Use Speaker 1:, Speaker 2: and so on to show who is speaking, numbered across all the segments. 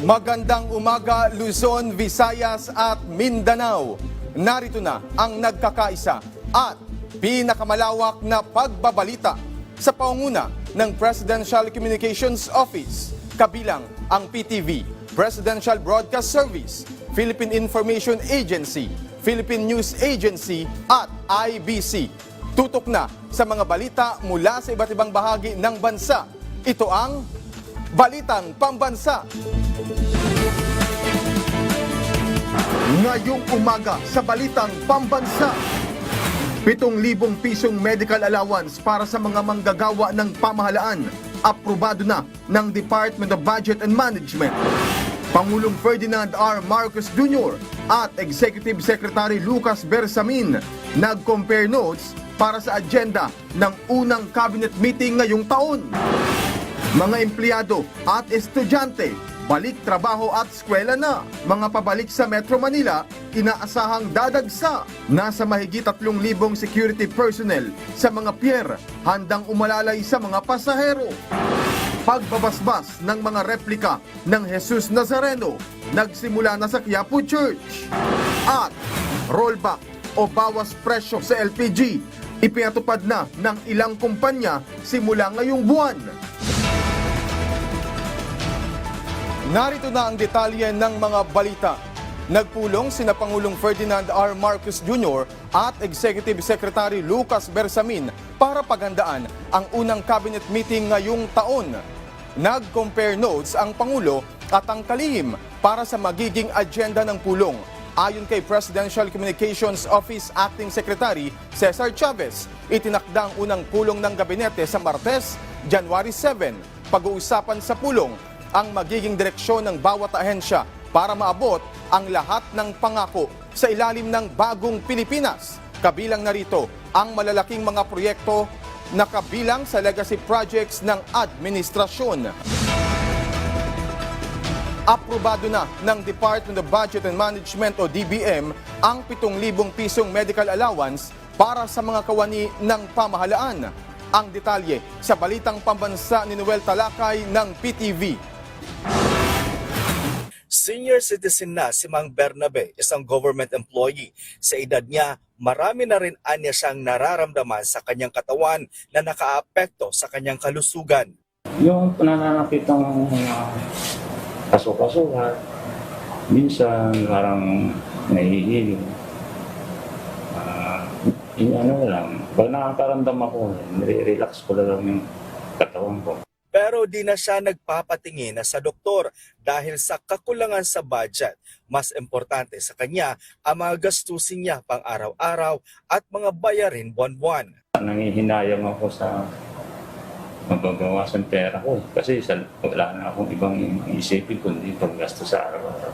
Speaker 1: Magandang umaga Luzon, Visayas at Mindanao. Narito na ang nagkakaisa at pinakamalawak na pagbabalita sa pangunguna ng Presidential Communications Office, kabilang ang PTV, Presidential Broadcast Service, Philippine Information Agency, Philippine News Agency at IBC. Tutok na sa mga balita mula sa iba't ibang bahagi ng bansa. Ito ang Balitang Pambansa. Ngayong umaga sa Balitang Pambansa, 7,000 pisong medical allowance para sa mga manggagawa ng pamahalaan. Aprobado na ng Department of Budget and Management. Pangulong Ferdinand R. Marcos Jr. at Executive Secretary Lucas Bersamin nag-compare notes para sa agenda ng unang cabinet meeting ngayong taon. Mga empleyado at estudyante, balik trabaho at eskwela na. Mga pabalik sa Metro Manila, inaasahang dadagsa. Nasa mahigit 3,000 security personnel sa mga pier, handang umalalay sa mga pasahero. Pagbabasbas ng mga replika ng Jesus Nazareno, nagsimula na sa Quiapo Church. At rollback o bawas presyo sa LPG, ipinatupad na ng ilang kumpanya simula ngayong buwan. Narito na ang detalye ng mga balita. Nagpulong sina Pangulong Ferdinand R. Marcos Jr. at Executive Secretary Lucas Bersamin para paghandaan ang unang cabinet meeting ngayong taon. Nag-compare notes ang Pangulo at ang kalihim para sa magiging agenda ng pulong. Ayon kay Presidential Communications Office Acting Secretary Cesar Chavez, itinakda ang unang pulong ng gabinete sa Martes, January 7. Pag-uusapan sa pulong ang magiging direksyon ng bawat ahensya para maabot ang lahat ng pangako sa ilalim ng bagong Pilipinas. Kabilang narito ang malalaking mga proyekto na kabilang sa legacy projects ng administrasyon. Aprobado na ng Department of Budget and Management o DBM ang 7,000 pisong medical allowance para sa mga kawani ng pamahalaan. Ang detalye sa Balitang Pambansa ni Noel Talakay ng PTV.
Speaker 2: Senior citizen na si Mang Bernabe, isang government employee. Sa edad niya, marami na rin anya siyang nararamdaman sa kanyang katawan na nakaapekto sa kanyang kalusugan.
Speaker 3: Yung pananakit ng mga kaso-kasuhan, minsan parang nahihiling. Pag nakakaramdam ako, nire-relax ko lang yung katawan ko.
Speaker 2: Pero di na siya nagpapatingin na sa doktor dahil sa kakulangan sa budget. Mas importante sa kanya ang mga gastusin niya pang araw-araw at mga bayarin buwan-buwan.
Speaker 3: Nangihinayang ako sa mababawasan pera ko kasi wala na akong ibang isipin kundi paggasto sa araw-araw.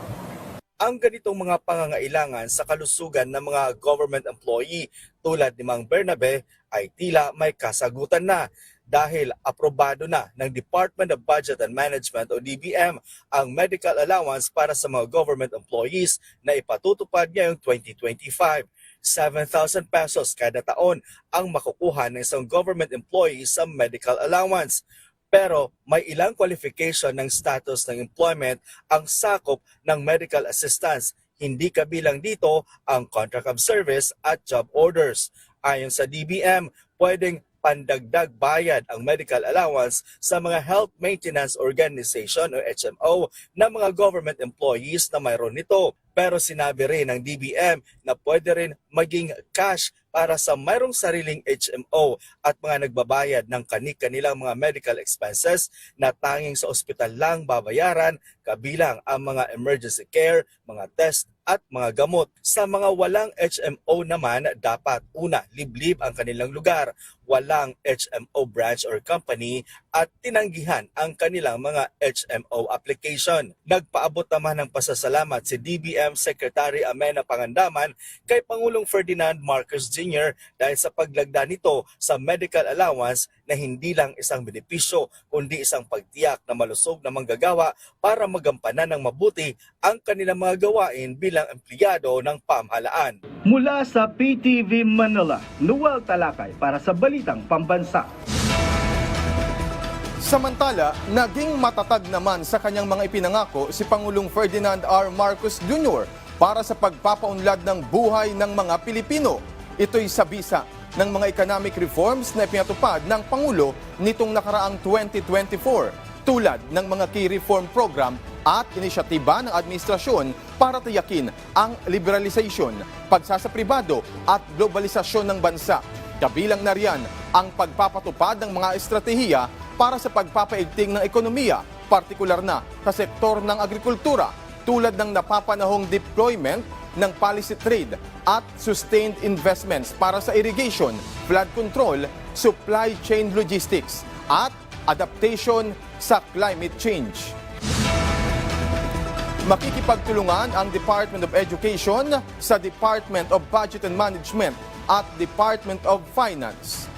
Speaker 2: Ang ganitong mga pangangailangan sa kalusugan ng mga government employee tulad ni Mang Bernabe ay tila may kasagutan na. Dahil aprobado na ng Department of Budget and Management o DBM ang medical allowance para sa mga government employees na ipatutupad ngayong 2025. 7,000 pesos kada taon ang makukuha ng isang government employee sa medical allowance. Pero may ilang qualification ng status ng employment ang sakop ng medical assistance. Hindi kabilang dito ang contract of service at job orders. Ayon sa DBM, pwedeng pandagdag bayad ang medical allowance sa mga Health Maintenance Organization o HMO na mga government employees na mayroon nito. Pero sinabi rin ng DBM na pwede rin maging cash para sa mayroong sariling HMO at mga nagbabayad ng kanilang mga medical expenses na tanging sa ospital lang babayaran, kabilang ang mga emergency care, mga test at mga gamot. Sa mga walang HMO naman, dapat una, liblib ang kanilang lugar, walang HMO branch or company at tinanggihan ang kanilang mga HMO application. Nagpaabot naman ng pasasalamat si DBM Secretary Amenah Pangandaman kay Pangulong Ferdinand Marcos Jr. dahil sa paglagda nito sa medical allowance na hindi lang isang benepisyo kundi isang pagtiyak na malusog na manggagawa para magampanan ng mabuti ang kanilang mga gawain bilang empleyado ng pamahalaan.
Speaker 4: Mula sa PTV Manila, Noel Talakay para sa Balitang Pambansa.
Speaker 1: Samantala, naging matatag naman sa kanyang mga ipinangako si Pangulong Ferdinand R. Marcos Jr. para sa pagpapaunlad ng buhay ng mga Pilipino. Ito'y sa bisa ng mga economic reforms na ipinatupad ng Pangulo nitong nakaraang 2024, tulad ng mga key reform program at inisyatiba ng administrasyon para tiyakin ang liberalization, pagsasapribado at globalisasyon ng bansa. Kabilang na riyan ang pagpapatupad ng mga estratehiya para sa pagpapaigting ng ekonomiya, partikular na sa sektor ng agrikultura, tulad ng napapanahong deployment ng policy trade at sustained investments para sa irrigation, flood control, supply chain logistics at adaptation sa climate change. Makikipagtulungan ang Department of Education sa Department of Budget and Management at Department of Finance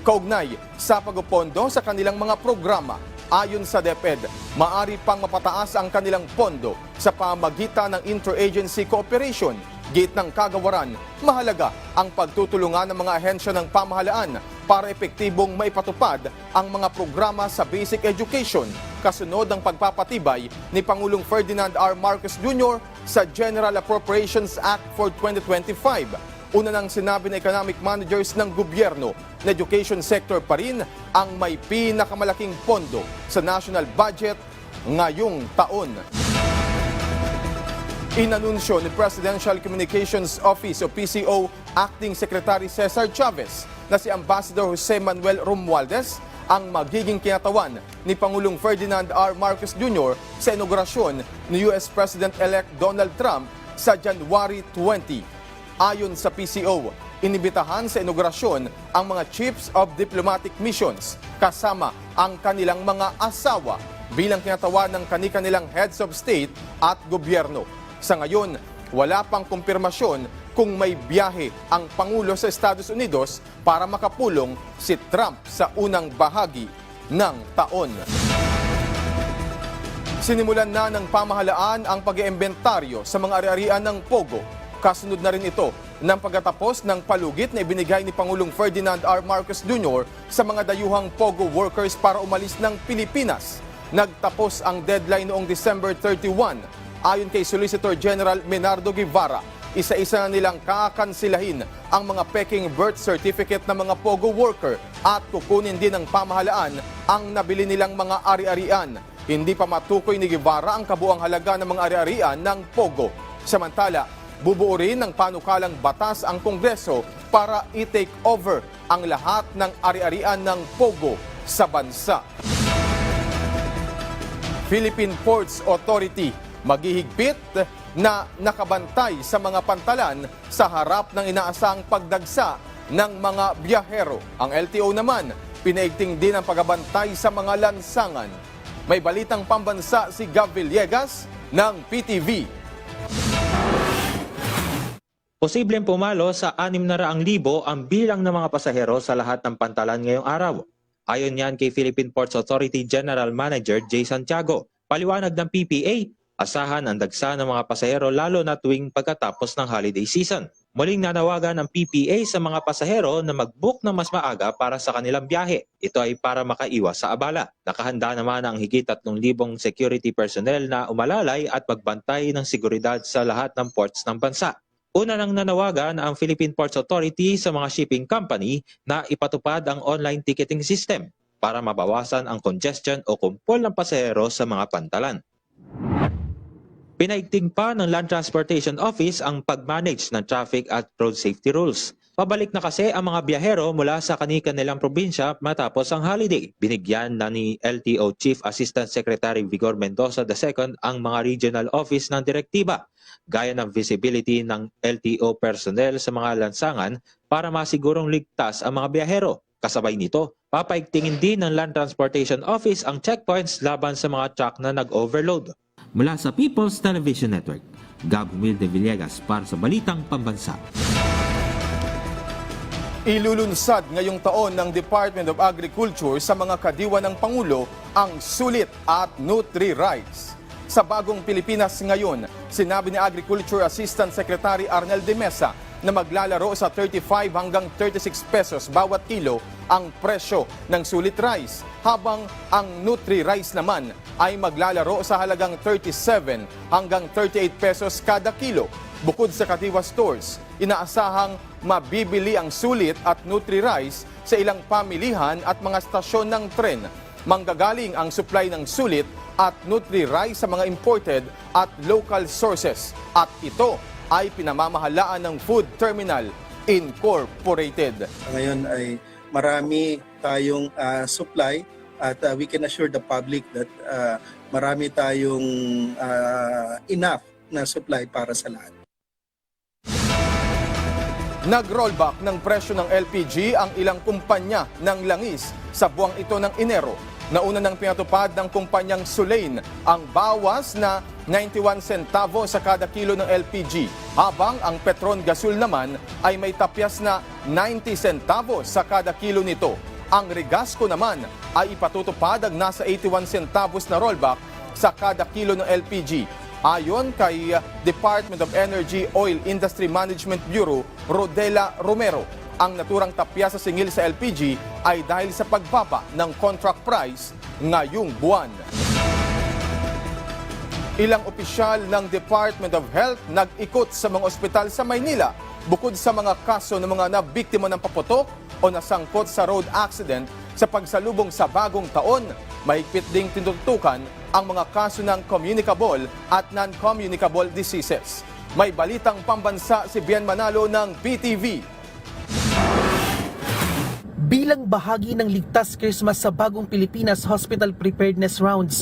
Speaker 1: kaugnay sa pagpondo sa kanilang mga programa. Ayon sa DepEd, maari pang mapataas ang kanilang pondo sa pamagitan ng interagency cooperation. Git ng kagawaran, mahalaga ang pagtutulungan ng mga ahensya ng pamahalaan para epektibong maipatupad ang mga programa sa basic education, kasunod ng pagpapatibay ni Pangulong Ferdinand R. Marcos Jr. sa General Appropriations Act for 2025. Una nang sinabi ng economic managers ng gobyerno na education sector pa rin ang may pinakamalaking pondo sa national budget ngayong taon. Inanunsyo ni Presidential Communications Office o PCO Acting Secretary Cesar Chavez na si Ambassador Jose Manuel Romualdez ang magiging kinatawan ni Pangulong Ferdinand R. Marcos Jr. sa inaugurasyon ni US President-elect Donald Trump sa January 20. Ayon sa PCO, inibitahan sa inaugurasyon ang mga chiefs of diplomatic missions kasama ang kanilang mga asawa bilang kinatawan ng kani-kanilang heads of state at gobyerno. Sa ngayon, wala pang kumpirmasyon kung may biyahe ang Pangulo sa Estados Unidos para makapulong si Trump sa unang bahagi ng taon. Sinimulan na ng pamahalaan ang pag-iimbentaryo sa mga ari-arian ng Pogo. Kasunod na rin ito ng pagkatapos ng palugit na ibinigay ni Pangulong Ferdinand R. Marcos Jr. sa mga dayuhang Pogo workers para umalis ng Pilipinas. Nagtapos ang deadline noong December 31. Ayon kay Solicitor General Menardo Guevara, isa-isa na nilang kakansilahin ang mga peking birth certificate ng mga Pogo worker at kukunin din ng pamahalaan ang nabili nilang mga ari-arian. Hindi pa matukoy ni Guevara ang kabuang halaga ng mga ari-arian ng Pogo. Samantala, bubuo rin ng panukalang batas ang Kongreso para i-take over ang lahat ng ari-arian ng Pogo sa bansa. Philippine Ports Authority maghihigpit na nakabantay sa mga pantalan sa harap ng inaasang pagdagsa ng mga biyahero. Ang LTO naman, pinaigting din ang pagbabantay sa mga lansangan. May balitang pambansa si Gab Villegas ng PTV.
Speaker 5: Posibleng pumalo sa 600,000 ang bilang ng mga pasahero sa lahat ng pantalan ngayong araw. Ayon yan kay Philippine Ports Authority General Manager Jay Santiago. Paliwanag ng PPA, asahan ang dagsa ng mga pasahero lalo na tuwing pagkatapos ng holiday season. Muling nanawagan ng PPA sa mga pasahero na mag-book ng mas maaga para sa kanilang biyahe. Ito ay para makaiwas sa abala. Nakahanda naman ang higit 3,000 security personnel na umalalay at magbantay ng seguridad sa lahat ng ports ng bansa. Una nang nanawagan ang Philippine Ports Authority sa mga shipping company na ipatupad ang online ticketing system para mabawasan ang congestion o kumpol ng pasahero sa mga pantalan. Pinaigting pa ng Land Transportation Office ang pag-manage ng traffic at road safety rules. Pabalik na kasi ang mga biyahero mula sa kani-kanilang probinsya matapos ang holiday. Binigyan na ni LTO Chief Assistant Secretary Vigor Mendoza II ang mga regional office ng direktiba, gaya ng visibility ng LTO personnel sa mga lansangan para masigurong ligtas ang mga biyahero. Kasabay nito, papaigtingin din ng Land Transportation Office ang checkpoints laban sa mga truck na nag-overload. Mula sa People's Television Network, Gab Humilde Villegas para sa Balitang Pambansa.
Speaker 1: Ilulunsad ngayong taon ng Department of Agriculture sa mga kadiwa ng Pangulo ang Sulit at Nutri-Rice. Sa bagong Pilipinas ngayon, sinabi ni Agriculture Assistant Secretary Arnel de Mesa na maglalaro sa 35 hanggang 36 pesos bawat kilo ang presyo ng sulit rice, habang ang Nutri-Rice naman ay maglalaro sa halagang 37 hanggang 38 pesos kada kilo. Bukod sa Katiwa stores, inaasahang mabibili ang sulit at Nutri-Rice sa ilang pamilihan at mga stasyon ng tren. Manggagaling ang supply ng sulit at Nutri-Rice sa mga imported at local sources, at ito ay pinamamahalaan ng Food Terminal Incorporated.
Speaker 6: Ngayon ay marami tayong supply at we can assure the public that marami tayong enough na supply para sa lahat.
Speaker 1: Nag-rollback ng presyo ng LPG ang ilang kumpanya ng langis sa buwang ito ng Enero. Nauna nang pinatupad ng kumpanyang Sulain ang bawas na 91 centavo sa kada kilo ng LPG, habang ang Petron Gasol naman ay may tapyas na 90 centavo sa kada kilo nito. Ang Regasco naman ay ipatutupad ang nasa 81 centavos na rollback sa kada kilo ng LPG. Ayon kay Department of Energy Oil Industry Management Bureau, Rodela Romero, ang naturang tapya sa singil sa LPG ay dahil sa pagbaba ng contract price ngayong buwan. Ilang opisyal ng Department of Health nag-ikot sa mga ospital sa Maynila bukod sa mga kaso ng mga nabiktima ng paputok o nasangkot sa road accident sa pagsalubong sa bagong taon. Mahigpit ding tinututukan ang mga kaso ng communicable at non-communicable diseases. May balitang pambansa si Bien Manalo ng PTV.
Speaker 7: Bilang bahagi ng Ligtas Christmas sa Bagong Pilipinas Hospital Preparedness Rounds,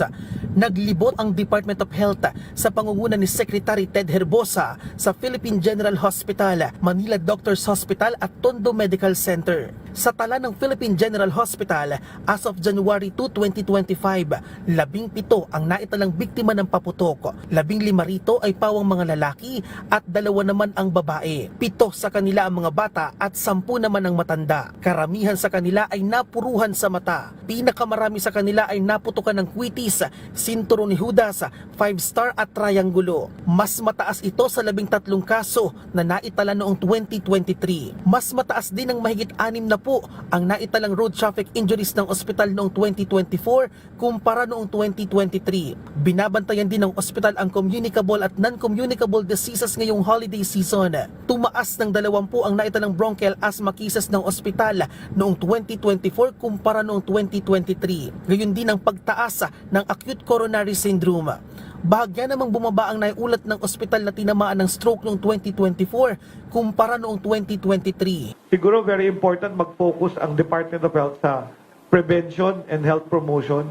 Speaker 7: naglibot ang Department of Health sa pangunguna ni Secretary Ted Herbosa sa Philippine General Hospital, Manila Doctors Hospital at Tondo Medical Center. Sa tala ng Philippine General Hospital, as of January 2, 2025, 17 ang naitalang biktima ng paputok. 15 rito ay pawang mga lalaki at 2 naman ang babae. 7 sa kanila ang mga bata at 10 naman ang matanda. Karamihan sa kanila ay napuruhan sa mata. Pinakamarami sa kanila ay naputukan ng kwitis, sinturo ni Judas, 5-star at triangulo. Mas mataas ito sa 13 kaso na naitala noong 2023. Mas mataas din ng mahigit 6 na po ang naitalang road traffic injuries ng ospital noong 2024 kumpara noong 2023. Binabantayan din ng ospital ang communicable at non-communicable diseases ngayong holiday season. Tumaas ng 20 ang naitalang bronchial asthma cases ng ospital noong 2024 kumpara noong 2023. Gayon din ang pagtaas ng acute coronary syndrome. Bahagya namang bumaba ang naiulat ng ospital na tinamaan ng stroke noong 2024 kumpara noong 2023.
Speaker 8: Siguro very important mag-focus ang Department of Health sa prevention and health promotion,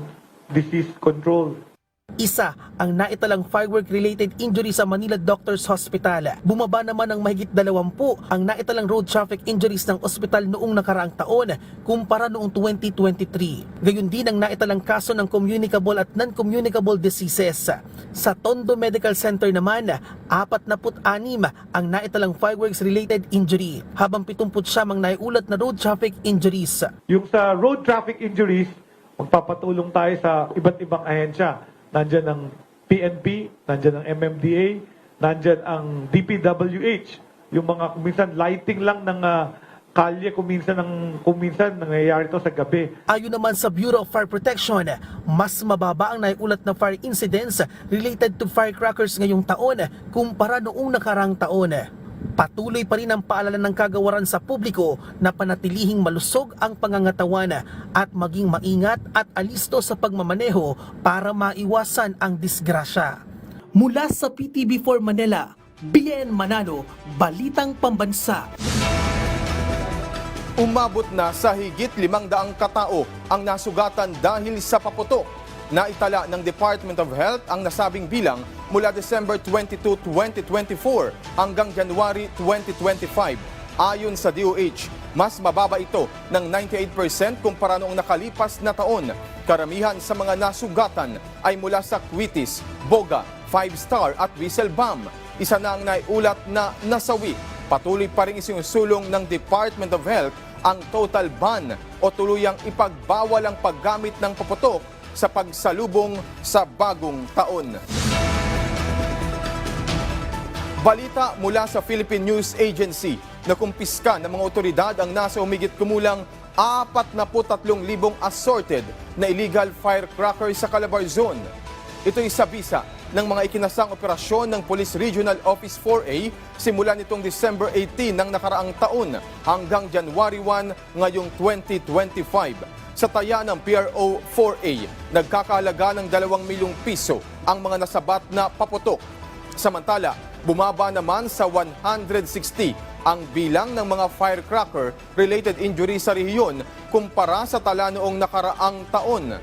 Speaker 8: disease control.
Speaker 7: Isa ang naitalang firework-related injury sa Manila Doctors Hospital. Bumaba naman ng mahigit 20 ang naitalang road traffic injuries ng ospital noong nakaraang taon kumpara noong 2023. Gayon din ang naitalang kaso ng communicable at non-communicable diseases. Sa Tondo Medical Center naman, 46 ang naitalang fireworks-related injury, habang 79 ang naiulat na road traffic injuries.
Speaker 8: Yung sa road traffic injuries, magpapatulong tayo sa iba't ibang ahensya. Nandyan ang PNP, nandyan ang MMDA, nandyan ang DPWH. Yung mga kuminsan lighting lang ng kalye, kuminsan nangyayari ito sa gabi.
Speaker 7: Ayon naman sa Bureau of Fire Protection, mas mababa ang naiulat na fire incidents related to firecrackers ngayong taon kumpara noong nakarang taon. Patuloy pa rin ang paalala ng kagawaran sa publiko na panatilihing malusog ang pangangatawan at maging maingat at alisto sa pagmamaneho para maiwasan ang disgrasya. Mula sa PTV4 Manila, Bien Manalo, Balitang Pambansa.
Speaker 1: Umabot na sa higit 500 katao ang nasugatan dahil sa paputok. Naitala ng Department of Health ang nasabing bilang mula December 22, 2024 hanggang January 2025. Ayon sa DOH, mas mababa ito ng 98% kumpara noong nakalipas na taon. Karamihan sa mga nasugatan ay mula sa Kwitis, Boga, 5-star at Whistle Bomb. Isa na ang naiulat na nasawi. Patuloy pa rin isinusulong ng Department of Health ang total ban o tuluyang ipagbawal ang paggamit ng paputok sa pagsalubong sa bagong taon. Balita mula sa Philippine News Agency na kumpiska ng mga otoridad ang nasa humigit kumulang 43,000 assorted na illegal firecrackers sa Calabar Zone. Ito'y sa bisa ng mga ikinasang operasyon ng Police Regional Office 4A simula nitong December 18 ng nakaraang taon hanggang January 1 ngayong 2025. Sa taya ng PRO 4A, nagkakahalaga ng 2 milyong piso ang mga nasabat na paputok. Samantala, bumaba naman sa 160 ang bilang ng mga firecracker-related injuries sa rehiyon kumpara sa tala noong nakaraang taon.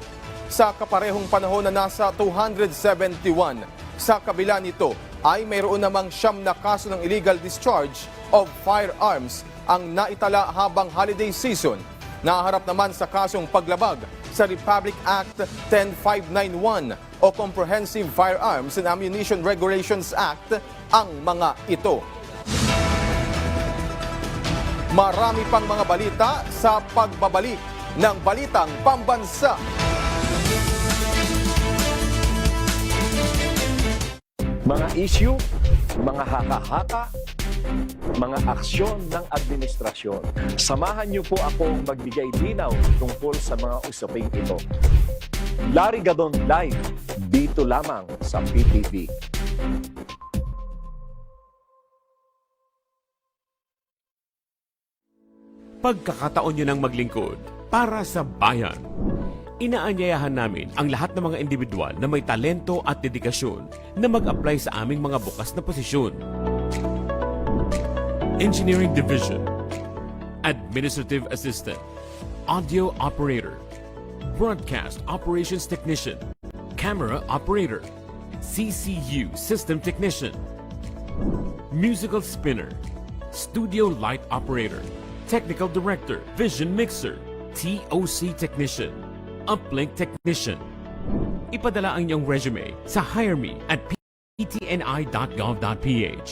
Speaker 1: Sa kaparehong panahon na nasa 271. Sa kabila nito ay mayroon namang 9 na kaso ng illegal discharge of firearms ang naitala habang holiday season. Naharap naman sa kasong paglabag sa Republic Act 10591 o Comprehensive Firearms and Ammunition Regulations Act ang mga ito. Marami pang mga balita sa pagbabalik ng Balitang Pambansa.
Speaker 9: Mga issue, mga haka-haka, mga aksyon ng administrasyon. Samahan niyo po akong magbigay linaw tungkol sa mga usaping ito. Larry Gadon Live, dito lamang sa PTV.
Speaker 10: Pagkakataon nyo ng maglingkod para sa bayan. Inaanyayahan namin ang lahat ng mga individual na may talento at dedikasyon na mag-apply sa aming mga bukas na posisyon. Engineering Division, Administrative Assistant, Audio Operator, Broadcast Operations Technician, Camera Operator, CCU System Technician, Musical Spinner, Studio Light Operator, Technical Director, Vision Mixer, TOC Technician, Uplink Technician. Ipadala ang iyong resume sa hireme@ptni.gov.ph.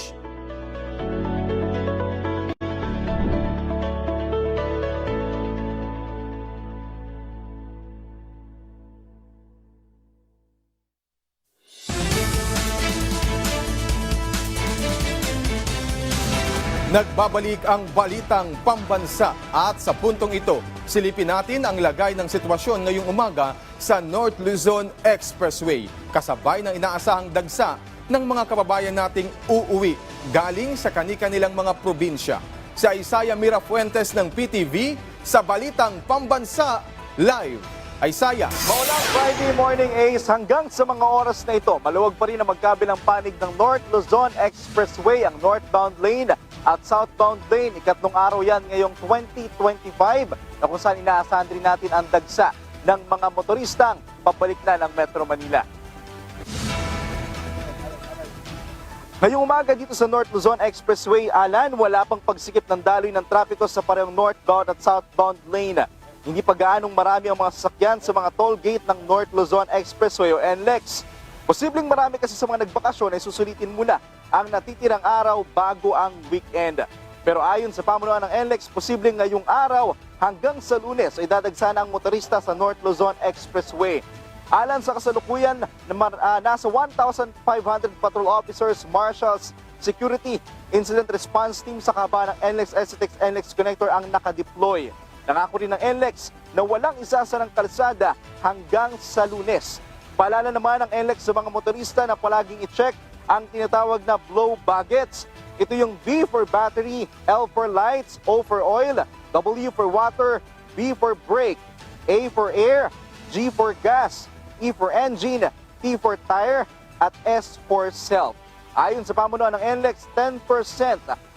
Speaker 1: Nagbabalik ang Balitang Pambansa at sa puntong ito, silipin natin ang lagay ng sitwasyon ngayong umaga sa North Luzon Expressway. Kasabay ng inaasahang dagsa ng mga kababayan nating uuwi galing sa kani-kanilang mga probinsya. Sa Isaya Mirafuentes ng PTV sa Balitang Pambansa Live. Isaya.
Speaker 11: Maulang Friday morning, Ace, hanggang sa mga oras na ito, maluwag pa rin ang magkabilang panig ng North Luzon Expressway, ang northbound lane at southbound lane. Ikatlong araw yan ngayong 2025 na kung saan inaasahan rin natin ang dagsa ng mga motoristang pabalik na ng Metro Manila. Ngayong umaga dito sa North Luzon Expressway, Alan, wala pang pagsikip ng daloy ng trapiko sa parehong northbound at southbound lane. Hindi pa gaanong marami ang mga sasakyan sa mga toll gate ng North Luzon Expressway o NLEX. Posibleng marami kasi sa mga nagbakasyon ay susulitin muna ang natitirang araw bago ang weekend. Pero ayon sa pamunuan ng NLEX, posibleng ngayong araw hanggang sa Lunes ay dadagsana ang motorista sa North Luzon Expressway. Alan sa kasalukuyan, nasa 1,500 patrol officers, marshals, security, incident response team sa kaba ng NLEX SCTEX NLEX Connector ang nakadeploy. Nangako rin ng NLEX na walang isasa ng kalsada hanggang sa Lunes. Paalala naman ng NLEX sa mga motorista na palaging i-check ang tinatawag na blow buckets. Ito yung B for battery, L for lights, O for oil, W for water, B for brake, A for air, G for gas, E for engine, T for tire, at S for self. Ayon sa pamunuan ng NLEX, 10%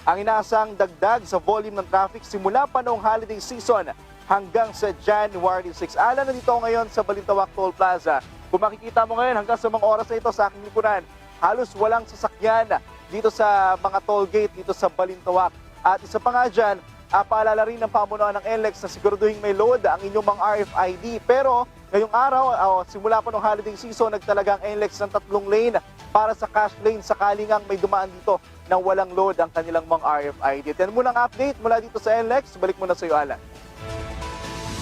Speaker 11: ang inaasang dagdag sa volume ng traffic simula pa noong holiday season hanggang sa January 6. Alan, nandito ako ngayon sa Balintawak Toll Plaza. Kung makikita mo ngayon hanggang sa mga oras na ito sa aking lipunan, halos walang sasakyan dito sa mga toll gate dito sa Balintawak. At isa pa nga dyan, paalala rin ng pamunuan ng NLEX na siguraduhin may load ang inyong mga RFID. Pero ngayong araw, simula pa ng holiday season, nagtalaga ang NLEX ng 3 lane para sa cash lane sakali ngang may dumaan dito na walang load ang kanilang mga RFID. Yan muna ang update mula dito sa NLEX. Balik muna sa iyo, Alan.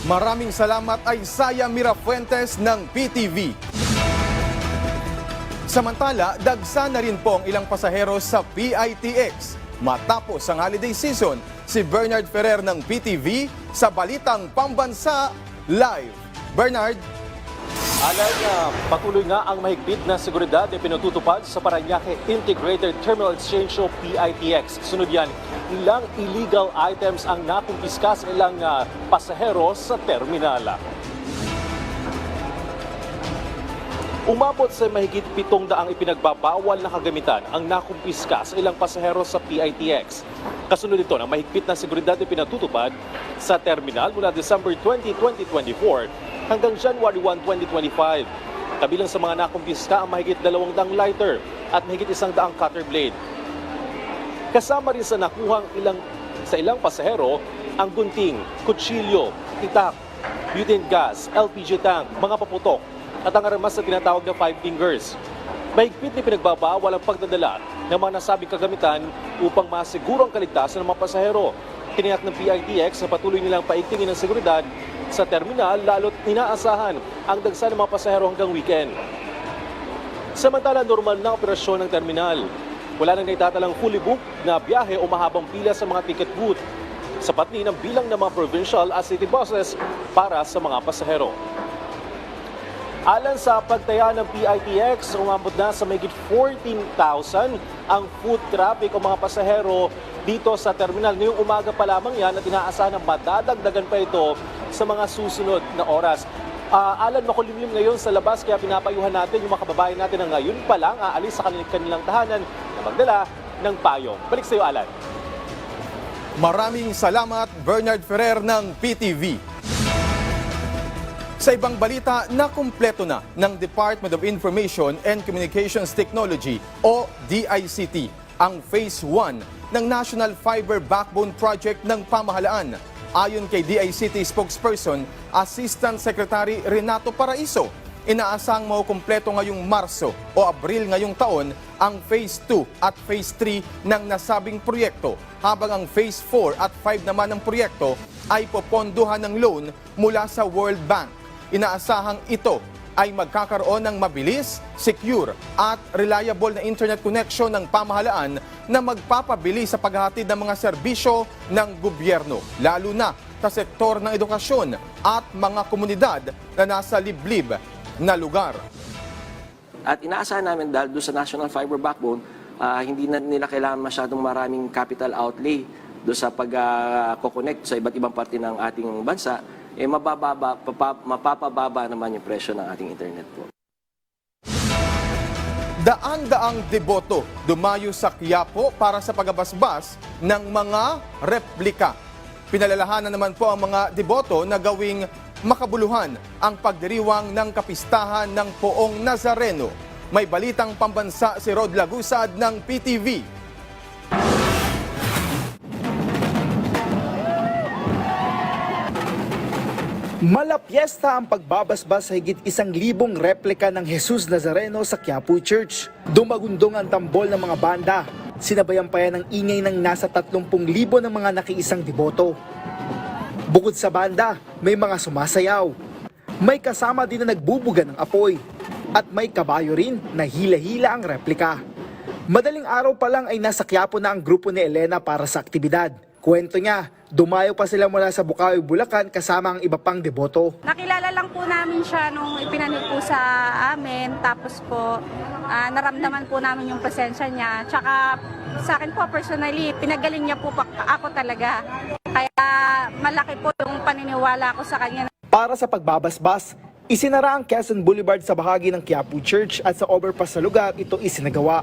Speaker 1: Maraming salamat Isaya Mirafuentes ng PTV. Sa Samantala, dagsa na rin po ang ilang pasahero sa PITX. Matapos ang holiday season, si Bernard Ferrer ng PTV sa Balitang Pambansa Live. Bernard?
Speaker 12: Alan, patuloy nga ang mahigpit na seguridad na pinatutupad sa Parañaque Integrated Terminal Exchange o PITX. Sunod yan, ilang illegal items ang nakumpiska sa ilang pasahero sa terminal. Umabot sa mahigit 700 ipinagbabawal na kagamitan ang nakumpiska sa ilang pasahero sa PITX. Kasunod ito ng mahigpit na seguridad na pinatutupad sa terminal mula December 20, 2024 hanggang January 1, 2025. Kabilang sa mga nakumpiska ang mahigit 200 lighter at mahigit 100 cutter blade. Kasama rin sa nakuhang ilang pasahero ang gunting, kutsilyo, itak, butane gas, LPG tank, mga paputok, at ang armas na tinatawag na 5 fingers. Mahigpit na pinagbabawal ang pagdadala ng mga nasabing kagamitan upang masiguro ang kaligtasan ng mga pasahero. Tiniyak ng PITX na patuloy nilang paigtingin ang seguridad sa terminal lalo't inaasahan ang dagsa ng mga pasahero hanggang weekend. Samantala, normal na operasyon ng terminal. Wala nang naitatalang fully booked na biyahe o mahabang pila sa mga ticket booth. Sapat din ang bilang ng mga provincial at city buses para sa mga pasahero. Alan sa pagtaya ng PITX, umabot na sa mahigit 14,000 ang foot traffic o mga pasahero dito sa terminal. Ngayong umaga pa lamang yan at inaasahan na madadagdagan pa ito sa mga susunod na oras. Alan, makulimlim ngayon sa labas kaya pinapayuhan natin yung mga kababayan natin na ngayon pa lang aalis sa kanilang tahanan na magdala ng payong. Balik sa iyo, Alan.
Speaker 1: Maraming salamat, Bernard Ferrer ng PTV. Sa ibang balita, nakumpleto na ng Department of Information and Communications Technology o DICT ang Phase 1 ng National Fiber Backbone Project ng pamahalaan. Ayon kay DICT spokesperson, Assistant Secretary Renato Paraiso, inaasang makukumpleto ngayong Marso o Abril ngayong taon ang Phase 2 at Phase 3 ng nasabing proyekto, habang ang Phase 4 at 5 naman ng proyekto ay popondohan ng loan mula sa World Bank. Inaasahang ito ay magkakaroon ng mabilis, secure at reliable na internet connection ng pamahalaan na magpapabili sa paghahatid ng mga serbisyo ng gobyerno, lalo na sa sektor ng edukasyon at mga komunidad na nasa liblib na lugar.
Speaker 13: At inaasahan namin dahil doon sa National Fiber Backbone, hindi na nila kailangan masyadong maraming capital outlay doon sa pag-connect sa iba't ibang parte ng ating bansa, mapapababa naman yung presyo ng ating internet po.
Speaker 1: Daan-daang deboto dumayo sa Quiapo para sa pagabasbas ng mga replika. Pinalalahanan naman po ang mga deboto na gawing makabuluhan ang pagdiriwang ng kapistahan ng Poong Nazareno. May balitang pambansa si Rod Lagusad ng PTV.
Speaker 14: Malapiesta ang pagbabasbas sa higit 1,000 replika ng Jesus Nazareno sa Quiapo Church. Dumagundong ang tambol ng mga banda. Sinabayan pa yan ng ingay ng nasa 30,000 ng mga nakiisang deboto. Bukod sa banda, may mga sumasayaw. May kasama din na nagbubuga ng apoy. At may kabayo rin na hila-hila ang replika. Madaling araw pa lang ay nasa Quiapo na ang grupo ni Elena para sa aktibidad. Kwento niya, dumayo pa sila mula sa Bukawi, Bulacan kasama ang iba pang deboto.
Speaker 15: Nakilala lang po namin siya nung ipinanig po sa amin. Tapos po, naramdaman po namin yung presensya niya. Tsaka sa akin po personally, pinagaling niya po ako talaga. Kaya malaki po yung paniniwala ko sa kanya.
Speaker 14: Para sa pagbabasbas, isinara ang Quezon Boulevard sa bahagi ng Quiapo Church at sa overpass sa lugar ito isinagawa.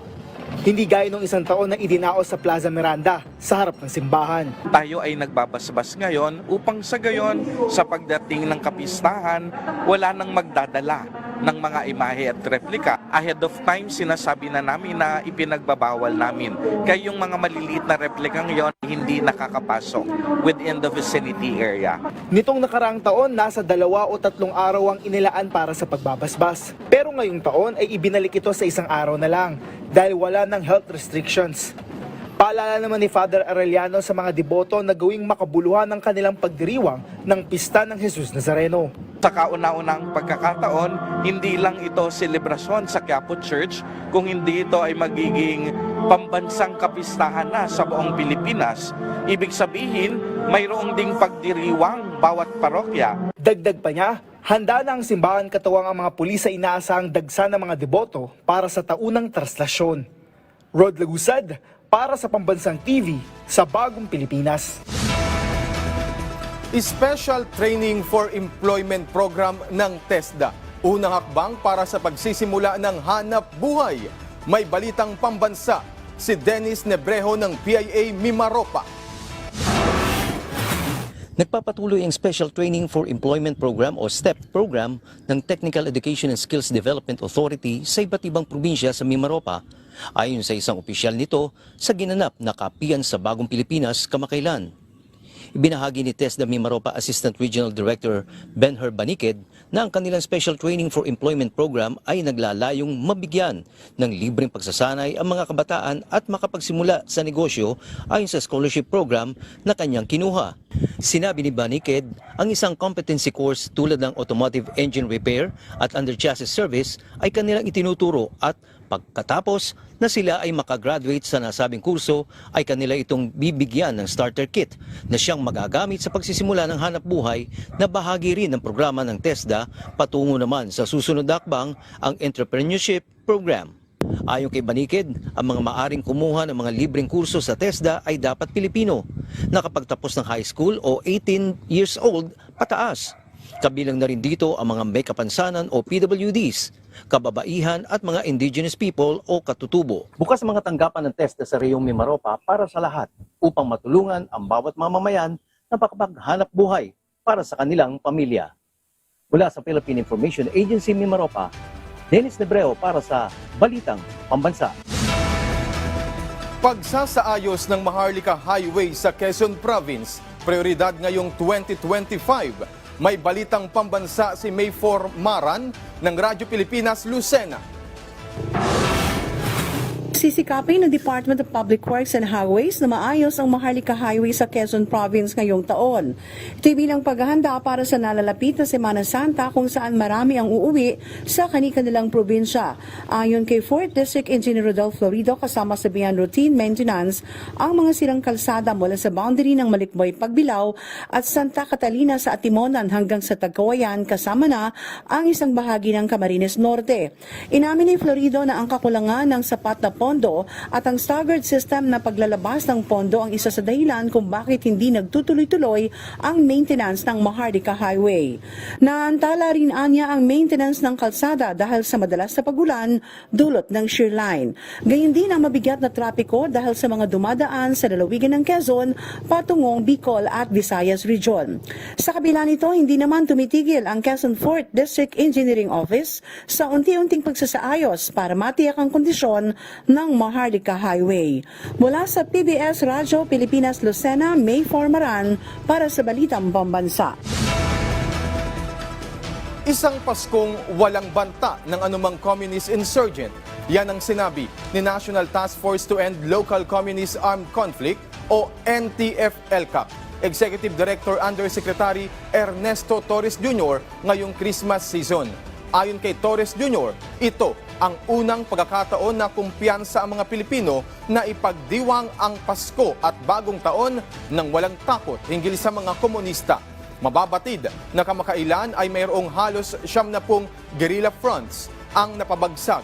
Speaker 14: Hindi gaya nung isang taon na idinaos sa Plaza Miranda sa harap ng simbahan.
Speaker 16: Tayo ay nagbabasbas ngayon upang sa gayon sa pagdating ng kapistahan, wala nang magdadala ng mga imahe at replika. Ahead of time, sinasabi na namin na ipinagbabawal namin. Kaya yung mga maliliit na replika ngayon hindi nakakapasok within the vicinity area.
Speaker 14: Nitong nakaraang taon, nasa 2 o 3 araw ang inilaan para sa pagbabasbas. Pero ngayong taon ay ibinalik ito sa 1 araw na lang dahil wala ng health restrictions. Paalala naman ni Father Arellano sa mga deboto na gawing makabuluhan ang kanilang pagdiriwang ng pista ng Jesus Nazareno.
Speaker 16: Sa kauna-unang pagkakataon, hindi lang ito selebrasyon sa Quiapo Church, kung hindi ito ay magiging pambansang kapistahan na sa buong Pilipinas. Ibig sabihin, mayroong ding pagdiriwang bawat parokya.
Speaker 14: Dagdag pa niya, handa na ang simbahan katuwang ang mga pulis sa inaasahang dagsa ng mga deboto para sa taunang traslasyon. Rod Lagusad, para sa Pambansang TV sa Bagong Pilipinas.
Speaker 1: Special Training for Employment Program ng TESDA. Unang hakbang para sa pagsisimula ng hanap buhay. May balitang pambansa si Dennis Nebrejo ng PIA Mimaropa.
Speaker 17: Nagpapatuloy ang Special Training for Employment Program o STEP program ng Technical Education and Skills Development Authority sa iba't ibang probinsya sa Mimaropa. Ayon sa isang opisyal nito sa ginanap na kapiyan sa Bagong Pilipinas kamakailan. Ibinahagi ni TESDA Mimaropa Assistant Regional Director Benher Baniked na ang kanilang Special Training for Employment Program ay naglalayong mabigyan ng libreng pagsasanay ang mga kabataan at makapagsimula sa negosyo ayon sa scholarship program na kanyang kinuha. Sinabi ni Baniked, ang isang competency course tulad ng automotive engine repair at under chassis service ay kanilang itinuturo at pagkatapos na sila ay makagraduate sa nasabing kurso ay kanila itong bibigyan ng starter kit na siyang magagamit sa pagsisimula ng hanap buhay na bahagi rin ng programa ng TESDA patungo naman sa susunod na hakbang ang entrepreneurship program. Ayon kay Baniked, ang mga maaring kumuha ng mga libreng kurso sa TESDA ay dapat Pilipino, nakapagtapos ng high school o 18 years old pataas. Kabilang na rin dito ang mga may kapansanan o PWDs, kababaihan at mga indigenous people o katutubo. Bukas ang mga tanggapan ng TESDA sa Reyong Mimaropa para sa lahat upang matulungan ang bawat mamamayan na makapaghanap buhay para sa kanilang pamilya. Mula sa Philippine Information Agency Mimaropa, Dennis Nebrejo para sa Balitang Pambansa.
Speaker 1: Pagsasaayos ng Maharlika Highway sa Quezon Province, prioridad ngayong 2025. May balitang pambansa si Mayfor Maran ng Radyo Pilipinas Lucena.
Speaker 18: Sisikapin ng Department of Public Works and Highways na maayos ang Maharlika Highway sa Quezon Province ngayong taon. Ito ay bilang paghahanda para sa nalalapit na Semana Santa kung saan marami ang uuwi sa kani-kanilang probinsya. Ayon kay 4th District Engineer Rodolfo Florido, kasama sabihan routine maintenance ang mga sirang kalsada mula sa boundary ng Malikboy Pagbilao at Santa Catalina sa Atimonan hanggang sa Tagkawayan, kasama na ang isang bahagi ng Camarines Norte. Inamin ni Florido na ang kakulangan ng sapat na pondo at ang staggered system na paglalabas ng pondo ang isa sa dahilan kung bakit hindi nagtutuloy-tuloy ang maintenance ng Maharlika Highway. Naantala rin anya ang maintenance ng kalsada dahil sa madalas na pagulan dulot ng shear line. Gayun din ang mabigat na trapiko dahil sa mga dumadaan sa lalawigan ng Quezon patungong Bicol at Visayas Region. Sa kabila nito, hindi naman tumitigil ang Quezon 4th District Engineering Office sa unti-unting pagsasaayos para matiyak ang kondisyon ng Maharlika Highway. Mula sa PBS Radyo Pilipinas Lucena, Mayfor Maran para sa Balitang Pambansa.
Speaker 1: Isang Paskong walang banta ng anumang communist insurgent. Yan ang sinabi ni National Task Force to End Local Communist Armed Conflict o NTF-ELCAC Executive Director Undersecretary Ernesto Torres Jr. ngayong Christmas season. Ayon kay Torres Jr., ito ang unang pagkakataon na kumpiyansa ang mga Pilipino na ipagdiwang ang Pasko at Bagong Taon ng walang takot hinggil sa mga komunista. Mababatid na kamakailan ay mayroong halos 70 guerrilla fronts ang napabagsag,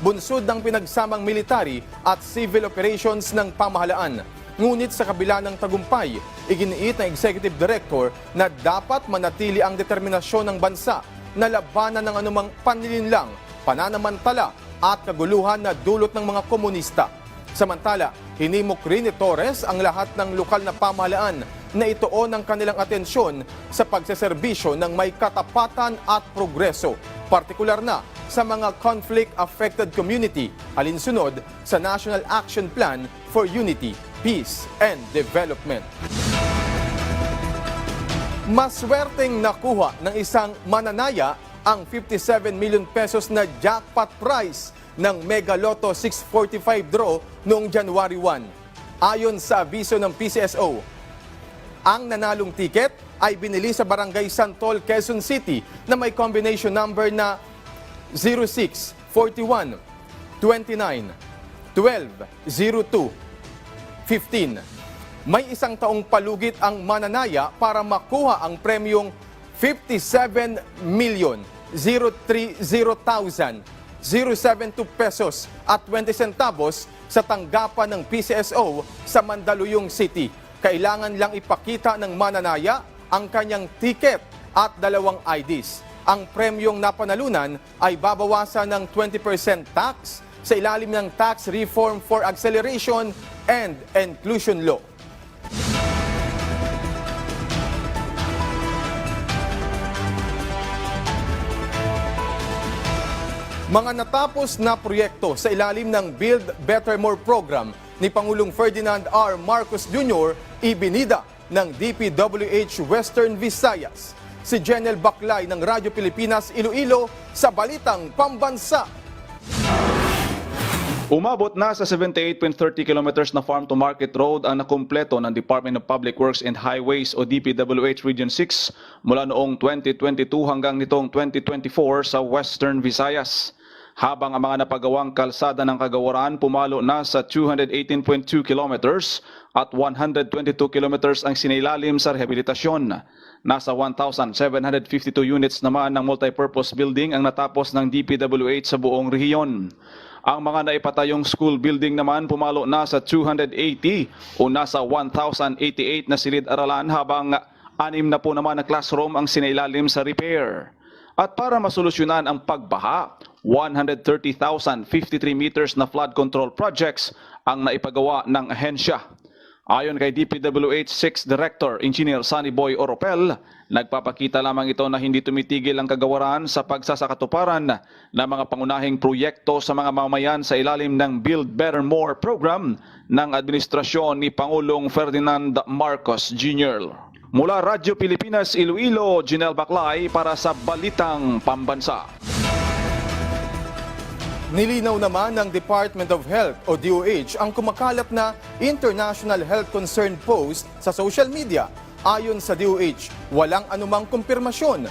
Speaker 1: bunsod ng pinagsamang military at civil operations ng pamahalaan. Ngunit sa kabila ng tagumpay, iginiit ng Executive Director na dapat manatili ang determinasyon ng bansa na labanan ng anumang panlilinlang, pananamantala at kaguluhan na dulot ng mga komunista. Samantala, hinimok rin ni Torres ang lahat ng lokal na pamahalaan na ituon ang kanilang atensyon sa pagseserbisyo ng may katapatan at progreso, partikular na sa mga conflict-affected community, alinsunod sa National Action Plan for Unity, Peace and Development. Maswerteng nakuha ng isang mananaya ang 57 million pesos na jackpot prize ng Mega Lotto 645 draw noong January 1. Ayon sa abiso ng PCSO, ang nanalong tiket ay binili sa Barangay Santol, Quezon City na may combination number na 06, 41, 29, 12, 02, 15. May isang taong palugit ang mananaya para makuha ang premyong 57,030,072 pesos at 20 centavos sa tanggapan ng PCSO sa Mandaluyong City. Kailangan lang ipakita ng mananaya ang kanyang ticket at 2 IDs. Ang premyong napanalunan ay babawasan ng 20% tax sa ilalim ng Tax Reform for Acceleration and Inclusion Law. Mga natapos na proyekto sa ilalim ng Build Better More program ni Pangulong Ferdinand R. Marcos Jr. ibinida ng DPWH Western Visayas. Si Jenel Baclay ng Radyo Pilipinas Iloilo sa Balitang Pambansa.
Speaker 19: Umabot na sa 78.30 kilometers na farm-to-market road ang nakumpleto ng Department of Public Works and Highways o DPWH Region 6 mula noong 2022 hanggang nitong 2024 sa Western Visayas. Habang ang mga napagawang kalsada ng kagawaran pumalo na sa 218.2 kilometers at 122 kilometers ang sinailalim sa rehabilitasyon. Nasa 1,752 units naman ng multipurpose building ang natapos ng DPWH sa buong rehiyon. Ang mga naipatayong school building naman pumalo na sa 280 o nasa 1,088 na silid-aralan habang 6 na po naman na classroom ang sinailalim sa repair. At para masolusyonan ang pagbaha, 130,053 meters na flood control projects ang naipagawa ng ahensya. Ayon kay DPWH 6 Director Engineer Sunny Boy Oropel, nagpapakita lamang ito na hindi tumitigil ang kagawaran sa pagsasakatuparan ng mga pangunahing proyekto sa mga mamamayan sa ilalim ng Build Better More program ng administrasyon ni Pangulong Ferdinand Marcos Jr. Mula Radyo Pilipinas Iloilo, Jenel Baclay para sa Balitang Pambansa.
Speaker 1: Nilinaw naman ng Department of Health o DOH ang kumakalat na International Health Concern post sa social media. Ayon sa DOH, walang anumang kumpirmasyon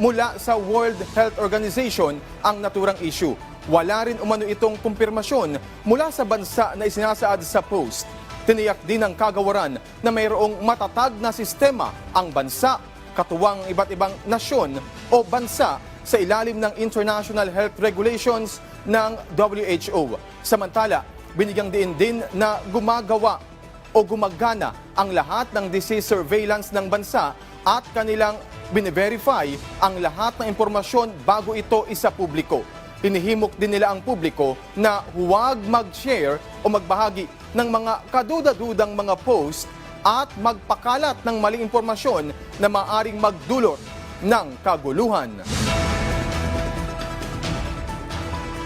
Speaker 1: mula sa World Health Organization ang naturang issue. Wala rin umano itong kumpirmasyon mula sa bansa na isinasaad sa post. Tiniyak din ng kagawaran na mayroong matatag na sistema ang bansa, katuwang iba't ibang nasyon o bansa sa ilalim ng International Health Regulations ng WHO. Samantala, binigyang diin din na gumagawa o gumagana ang lahat ng disease surveillance ng bansa at kanilang bine-verify ang lahat ng impormasyon bago ito isa publiko. Hinihimok din nila ang publiko na huwag mag-share o magbahagi ng mga kaduda-dudang mga post at magpakalat ng maling impormasyon na maaring magdulot ng kaguluhan.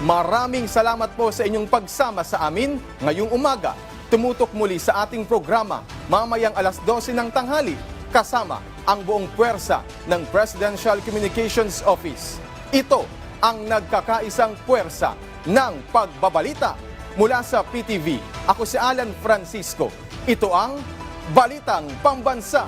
Speaker 1: Maraming salamat po sa inyong pagsama sa amin ngayong umaga. Tumutok muli sa ating programa mamayang alas 12 ng tanghali kasama ang buong puwersa ng Presidential Communications Office. Ito ang nagkakaisang puwersa ng pagbabalita mula sa PTV. Ako si Alan Francisco. Ito ang Balitang Pambansa.